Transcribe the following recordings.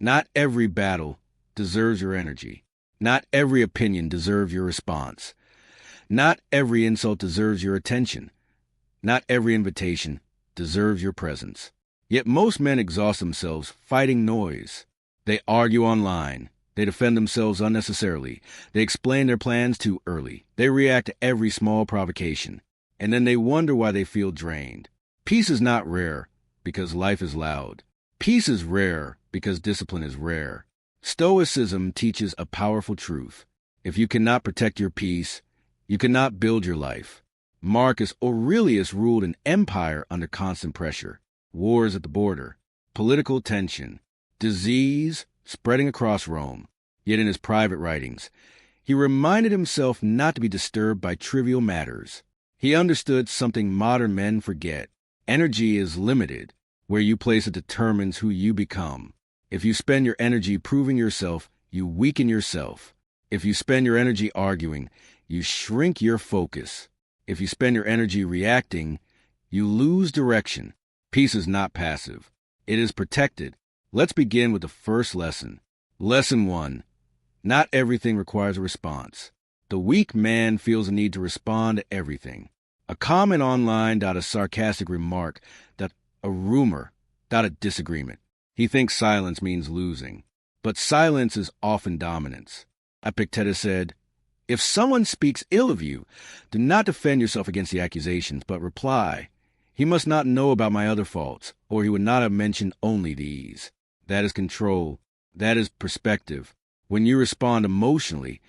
Not every battle deserves your energy. Not every opinion deserves your response. Not every insult deserves your attention. Not every invitation deserves your presence. Yet most men exhaust themselves fighting noise. They argue online. They defend themselves unnecessarily. They explain their plans too early. They react to every small provocation. And then they wonder why they feel drained. Peace is not rare because life is loud. Peace is rare because discipline is rare. Stoicism teaches a powerful truth. If you cannot protect your peace, you cannot build your life. Marcus Aurelius ruled an empire under constant pressure. Wars at the border, political tension, disease spreading across Rome. Yet in his private writings, he reminded himself not to be disturbed by trivial matters. He understood something modern men forget. Energy is limited. Where you place it determines who you become. If you spend your energy proving yourself, you weaken yourself. If you spend your energy arguing, you shrink your focus. If you spend your energy reacting, you lose direction. Peace is not passive. It is protected. Let's begin with the first lesson. Lesson 1. Not everything requires a response. The weak man feels a need to respond to everything. A comment online, a sarcastic remark, a rumor, a disagreement. He thinks silence means losing. But silence is often dominance. Epictetus said, "If someone speaks ill of you, do not defend yourself against the accusations, but reply, 'He must not know about my other faults, or he would not have mentioned only these.'" That is control. That is perspective. When you respond emotionally,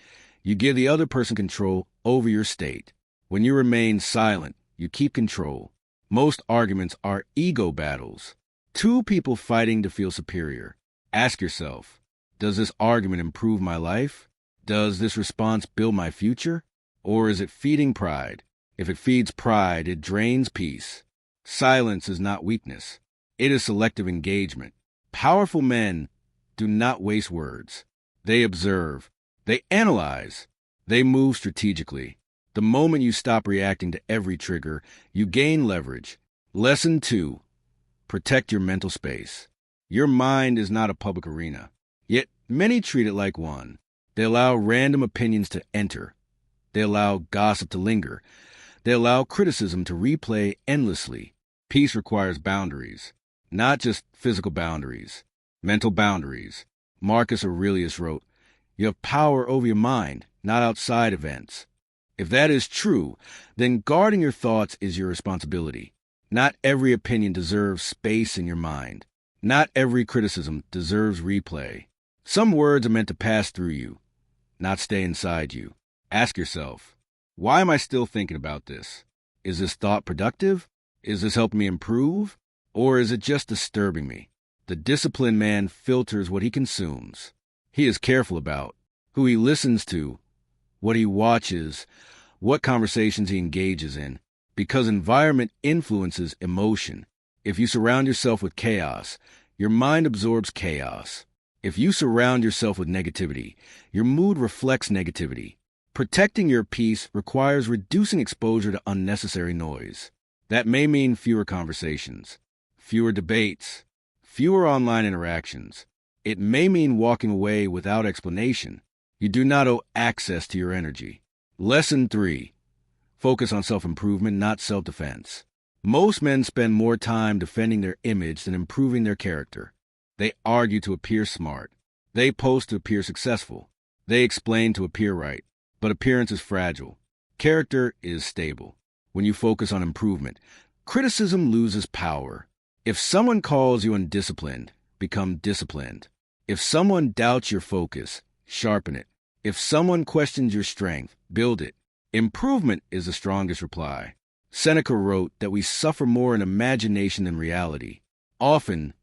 you give the other person control over your state. When you remain silent, you keep control. Most arguments are ego battles. Two people fighting to feel superior. Ask yourself, does this argument improve my life? Does this response build my future? Or is it feeding pride? If it feeds pride, it drains peace. Silence is not weakness. It is selective engagement. Powerful men do not waste words. They observe. They analyze. They move strategically. The moment you stop reacting to every trigger, you gain leverage. Lesson 2. Protect your mental space. Your mind is not a public arena. Yet many treat it like one. They allow random opinions to enter. They allow gossip to linger. They allow criticism to replay endlessly. Peace requires boundaries. Not just physical boundaries. Mental boundaries. Marcus Aurelius wrote, "You have power over your mind, not outside events." If that is true, then guarding your thoughts is your responsibility. Not every opinion deserves space in your mind. Not every criticism deserves replay. Some words are meant to pass through you, not stay inside you. Ask yourself, why am I still thinking about this? Is this thought productive? Is this helping me improve? Or is it just disturbing me? The disciplined man filters what he consumes. He is careful about who he listens to, what he watches, what conversations he engages in, because environment influences emotion. If you surround yourself with chaos, your mind absorbs chaos. If you surround yourself with negativity, your mood reflects negativity. Protecting your peace requires reducing exposure to unnecessary noise. That may mean fewer conversations, fewer debates, fewer online interactions. It may mean walking away without explanation. You do not owe access to your energy. Lesson 3. Focus on self-improvement, not self-defense. Most men spend more time defending their image than improving their character. They argue to appear smart. They post to appear successful. They explain to appear right. But appearance is fragile. Character is stable. When you focus on improvement, criticism loses power. If someone calls you undisciplined, become disciplined. If someone doubts your focus, sharpen it. If someone questions your strength, build it. Improvement is the strongest reply. Seneca wrote that we suffer more in imagination than reality. Often,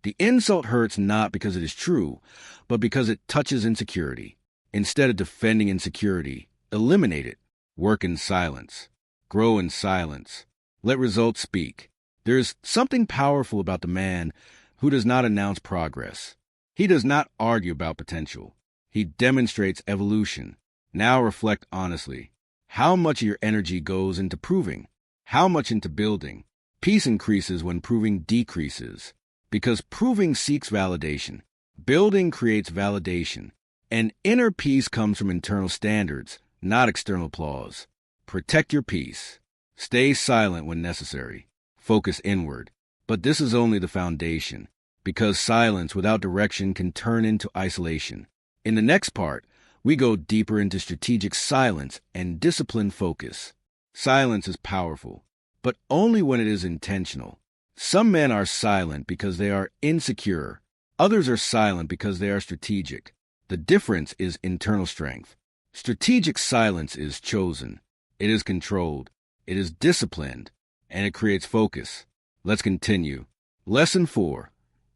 the insult hurts not because it is true, but because it touches insecurity. Instead of defending insecurity, eliminate it. Work in silence. Grow in silence. Let results speak. There is something powerful about the man who does not announce progress. He does not argue about potential. He demonstrates evolution. Now reflect honestly. How much of your energy goes into proving? How much into building? Peace increases when proving decreases. Because proving seeks validation. Building creates validation. And inner peace comes from internal standards, not external applause. Protect your peace. Stay silent when necessary. Focus inward. But this is only the foundation, because silence without direction can turn into isolation. In the next part, we go deeper into strategic silence and disciplined focus. Silence is powerful, but only when it is intentional. Some men are silent because they are insecure. Others are silent because they are strategic. The difference is internal strength. Strategic silence is chosen. It is controlled. It is disciplined. And it creates focus. Let's continue. Lesson 4.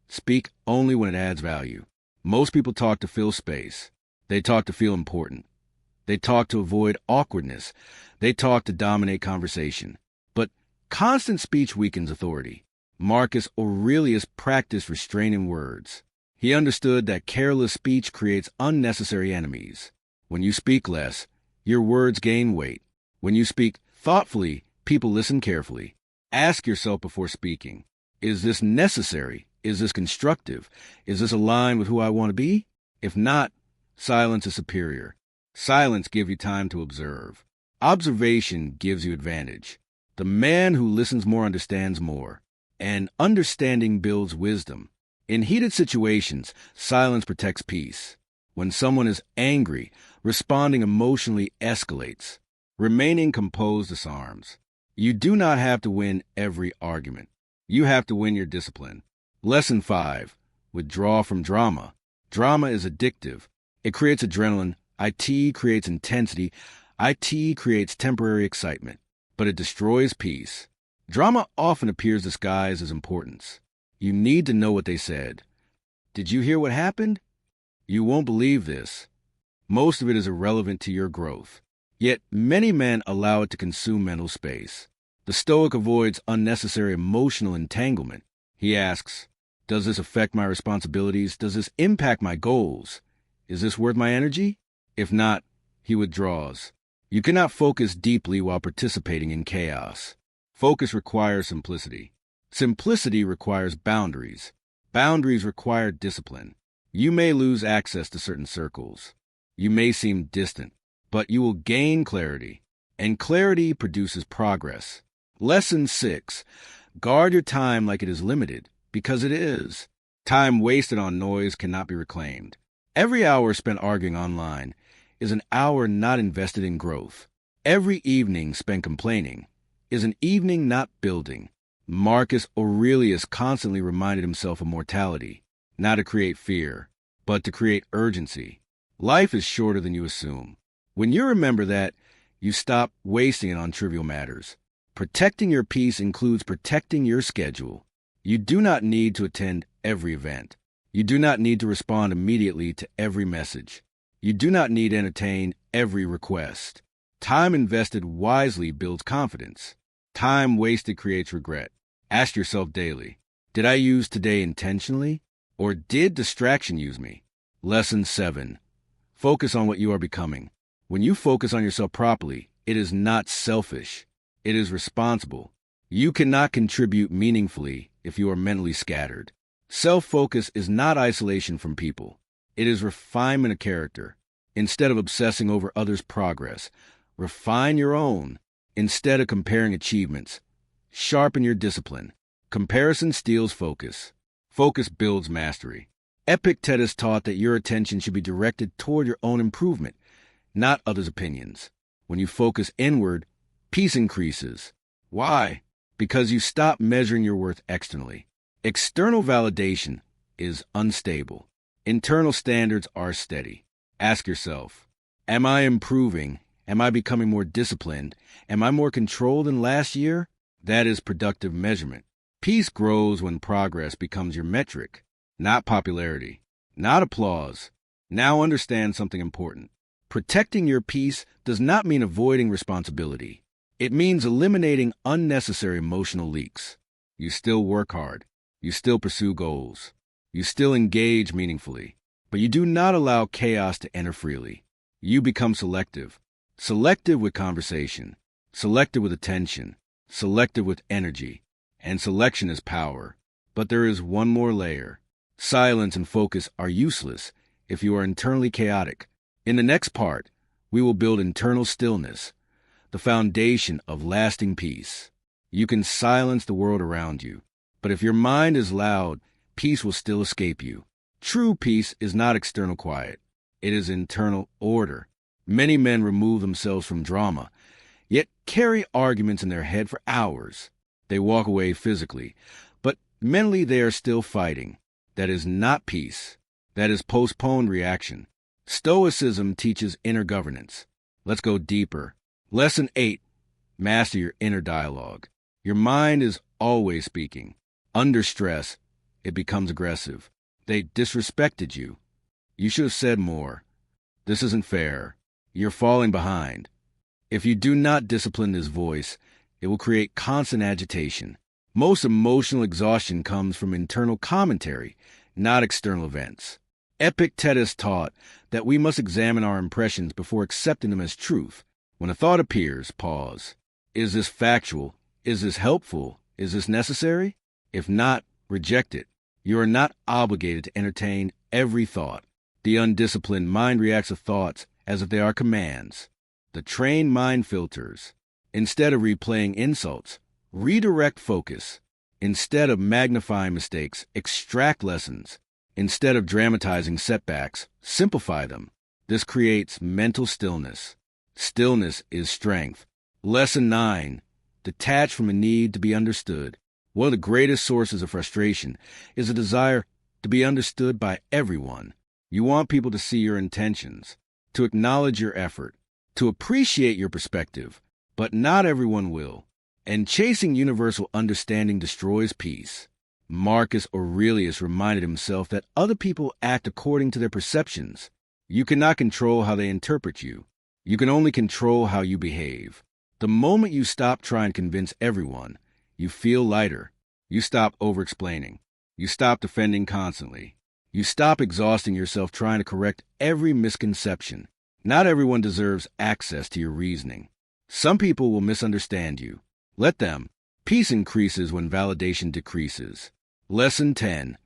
Speak only when it adds value. Most people talk to fill space. They talk to feel important. They talk to avoid awkwardness. They talk to dominate conversation. But constant speech weakens authority. Marcus Aurelius practiced restraining words. He understood that careless speech creates unnecessary enemies. When you speak less, your words gain weight. When you speak thoughtfully, people listen carefully. Ask yourself before speaking, is this necessary? Is this constructive? Is this aligned with who I want to be? If not, silence is superior. Silence gives you time to observe. Observation gives you advantage. The man who listens more understands more. And understanding builds wisdom. In heated situations, silence protects peace. When someone is angry, responding emotionally escalates. Remaining composed disarms. You do not have to win every argument. You have to win your discipline. Lesson 5. Withdraw from drama. Drama is addictive. It creates adrenaline. IT creates intensity. IT creates temporary excitement. But it destroys peace. Drama often appears disguised as importance. You need to know what they said. Did you hear what happened? You won't believe this. Most of it is irrelevant to your growth. Yet many men allow it to consume mental space. The Stoic avoids unnecessary emotional entanglement. He asks, does this affect my responsibilities? Does this impact my goals? Is this worth my energy? If not, he withdraws. You cannot focus deeply while participating in chaos. Focus requires simplicity. Simplicity requires boundaries. Boundaries require discipline. You may lose access to certain circles. You may seem distant, but you will gain clarity. And clarity produces progress. Lesson 6. Guard your time like it is limited, because it is. Time wasted on noise cannot be reclaimed. Every hour spent arguing online is an hour not invested in growth. Every evening spent complaining is an evening not building. Marcus Aurelius constantly reminded himself of mortality, not to create fear, but to create urgency. Life is shorter than you assume. When you remember that, you stop wasting it on trivial matters. Protecting your peace includes protecting your schedule. You do not need to attend every event. You do not need to respond immediately to every message. You do not need to entertain every request. Time invested wisely builds confidence. Time wasted creates regret. Ask yourself daily, did I use today intentionally? Or did distraction use me? Lesson 7. Focus on what you are becoming. When you focus on yourself properly, it is not selfish. It is responsible. You cannot contribute meaningfully if you are mentally scattered. Self-focus is not isolation from people. It is refinement of character. Instead of obsessing over others' progress, refine your own. Instead of comparing achievements, sharpen your discipline. Comparison steals focus. Focus builds mastery. Epictetus taught that your attention should be directed toward your own improvement, not others' opinions. When you focus inward, peace increases. Why? Because you stop measuring your worth externally. External validation is unstable. Internal standards are steady. Ask yourself, am I improving? Am I becoming more disciplined? Am I more controlled than last year? That is productive measurement. Peace grows when progress becomes your metric, not popularity, not applause. Now understand something important. Protecting your peace does not mean avoiding responsibility. It means eliminating unnecessary emotional leaks. You still work hard. You still pursue goals. You still engage meaningfully. But you do not allow chaos to enter freely. You become selective. Selective with conversation, selective with attention, selective with energy, and selection is power. But there is one more layer. Silence and focus are useless if you are internally chaotic. In the next part, we will build internal stillness, the foundation of lasting peace. You can silence the world around you, but if your mind is loud, peace will still escape you. True peace is not external quiet. It is internal order. Many men remove themselves from drama, yet carry arguments in their head for hours. They walk away physically, but mentally they are still fighting. That is not peace. That is postponed reaction. Stoicism teaches inner governance. Let's go deeper. Lesson 8. Master your inner dialogue. Your mind is always speaking. Under stress, it becomes aggressive. They disrespected you. You should have said more. This isn't fair. You're falling behind. If you do not discipline this voice, it will create constant agitation. Most emotional exhaustion comes from internal commentary, not external events. Epictetus taught that we must examine our impressions before accepting them as truth. When a thought appears, pause. Is this factual? Is this helpful? Is this necessary? If not, reject it. You are not obligated to entertain every thought. The undisciplined mind reacts to thoughts as if they are commands. The trained mind filters. Instead of replaying insults, redirect focus. Instead of magnifying mistakes, extract lessons. Instead of dramatizing setbacks, simplify them. This creates mental stillness. Stillness is strength. Lesson 9. Detach from a need to be understood. One of the greatest sources of frustration is a desire to be understood by everyone. You want people to see your intentions, to acknowledge your effort, to appreciate your perspective, but not everyone will. And chasing universal understanding destroys peace. Marcus Aurelius reminded himself that other people act according to their perceptions. You cannot control how they interpret you. You can only control how you behave. The moment you stop trying to convince everyone, you feel lighter. You stop over-explaining. You stop defending constantly. You stop exhausting yourself trying to correct every misconception. Not everyone deserves access to your reasoning. Some people will misunderstand you. Let them. Peace increases when validation decreases. Lesson 10.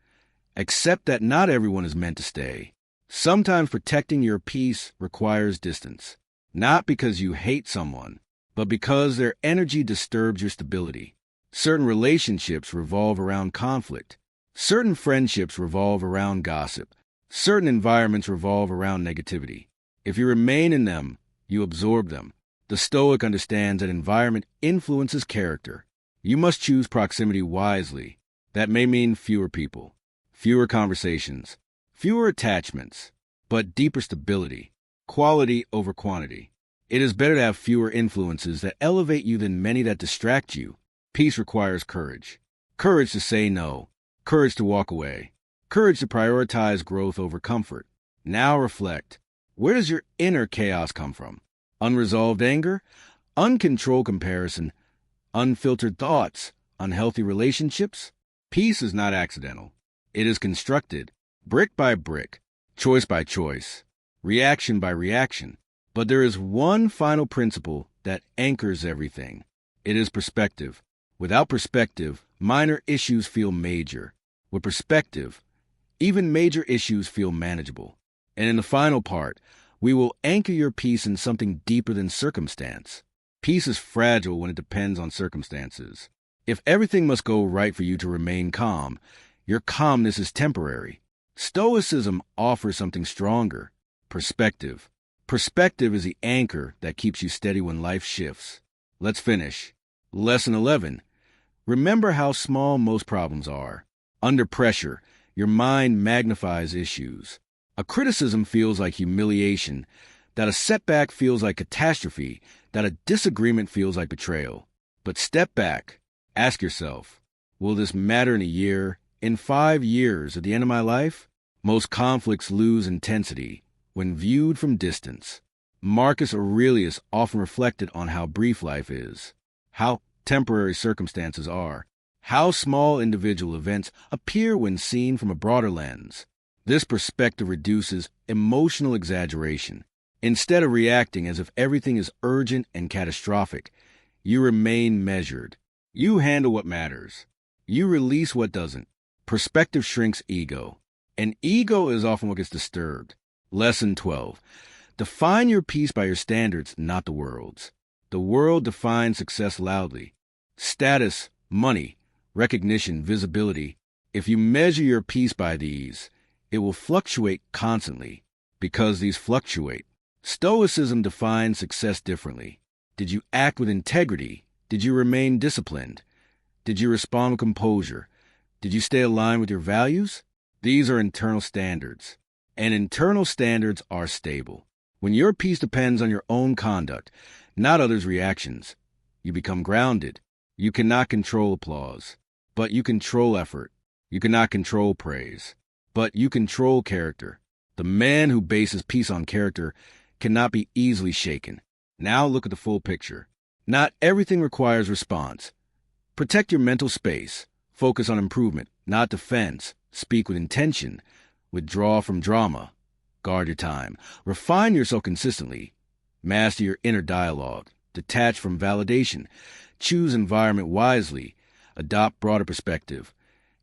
Accept that not everyone is meant to stay. Sometimes protecting your peace requires distance. Not because you hate someone, but because their energy disturbs your stability. Certain relationships revolve around conflict. Certain friendships revolve around gossip. Certain environments revolve around negativity. If you remain in them, you absorb them. The Stoic understands that environment influences character. You must choose proximity wisely. That may mean fewer people, fewer conversations, fewer attachments, but deeper stability, quality over quantity. It is better to have fewer influences that elevate you than many that distract you. Peace requires courage. Courage to say no. Courage to walk away. Courage to prioritize growth over comfort. Now reflect. Where does your inner chaos come from? Unresolved anger? Uncontrolled comparison? Unfiltered thoughts? Unhealthy relationships? Peace is not accidental. It is constructed, brick by brick, choice by choice, reaction by reaction. But there is one final principle that anchors everything. It is perspective. Without perspective, minor issues feel major. With perspective, even major issues feel manageable. And in the final part, we will anchor your peace in something deeper than circumstance. Peace is fragile when it depends on circumstances. If everything must go right for you to remain calm, your calmness is temporary. Stoicism offers something stronger: perspective. Perspective is the anchor that keeps you steady when life shifts. Let's finish. Lesson 11. Remember how small most problems are. Under pressure, your mind magnifies issues. A criticism feels like humiliation, that a setback feels like catastrophe, that a disagreement feels like betrayal. But step back. Ask yourself, will this matter in a year, in 5 years, at the end of my life? Most conflicts lose intensity when viewed from distance. Marcus Aurelius often reflected on how brief life is, how temporary circumstances are, how small individual events appear when seen from a broader lens. This perspective reduces emotional exaggeration. Instead of reacting as if everything is urgent and catastrophic, you remain measured. You handle what matters. You release what doesn't. Perspective shrinks ego. And ego is often what gets disturbed. Lesson 12. Define your peace by your standards, not the world's. The world defines success loudly. Status, money, recognition, visibility. If you measure your peace by these, it will fluctuate constantly because these fluctuate. Stoicism defines success differently. Did you act with integrity? Did you remain disciplined? Did you respond with composure? Did you stay aligned with your values? These are internal standards, and internal standards are stable. When your peace depends on your own conduct, not others' reactions, you become grounded. You cannot control applause, but you control effort. You cannot control praise, but you control character. The man who bases peace on character cannot be easily shaken. Now look at the full picture. Not everything requires response. Protect your mental space. Focus on improvement, not defense. Speak with intention. Withdraw from drama. Guard your time. Refine yourself consistently. Master your inner dialogue. Detach from validation. Choose environment wisely. Adopt broader perspective.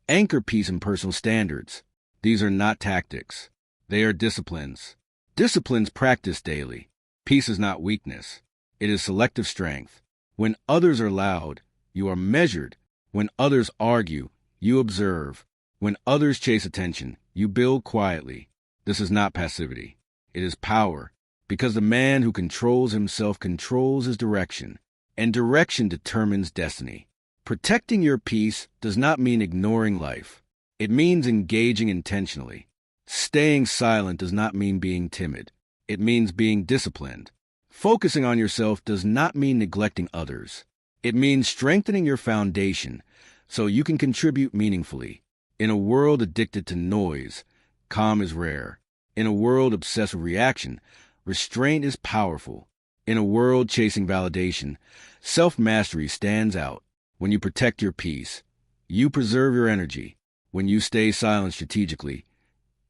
Anchor peace in personal standards. These are not tactics. They are disciplines. Disciplines practiced daily. Peace is not weakness. It is selective strength. When others are loud, you are measured. When others argue, you observe. When others chase attention, you build quietly. This is not passivity. It is power, because the man who controls himself controls his direction, and direction determines destiny. Protecting your peace does not mean ignoring life. It means engaging intentionally. Staying silent does not mean being timid. It means being disciplined. Focusing on yourself does not mean neglecting others. It means strengthening your foundation so you can contribute meaningfully. In a world addicted to noise, calm is rare. In a world obsessed with reaction, restraint is powerful. In a world chasing validation, self-mastery stands out. When you protect your peace, you preserve your energy. When you stay silent strategically,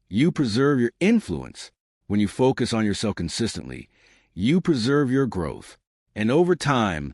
you preserve your influence. When you focus on yourself consistently, you preserve your growth. And over time,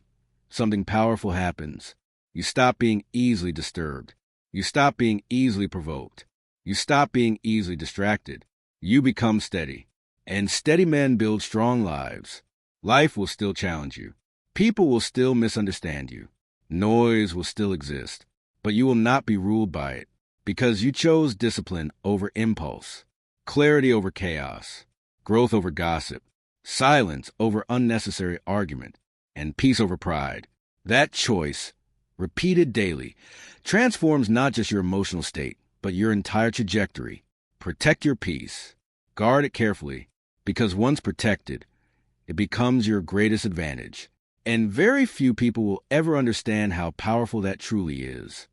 something powerful happens. You stop being easily disturbed. You stop being easily provoked. You stop being easily distracted. You become steady. And steady men build strong lives. Life will still challenge you. People will still misunderstand you. Noise will still exist. But you will not be ruled by it, because you chose discipline over impulse, clarity over chaos, growth over gossip, silence over unnecessary argument, and peace over pride. That choice, repeated daily, transforms not just your emotional state, but your entire trajectory. Protect your peace. Guard it carefully, because once protected, it becomes your greatest advantage. And very few people will ever understand how powerful that truly is.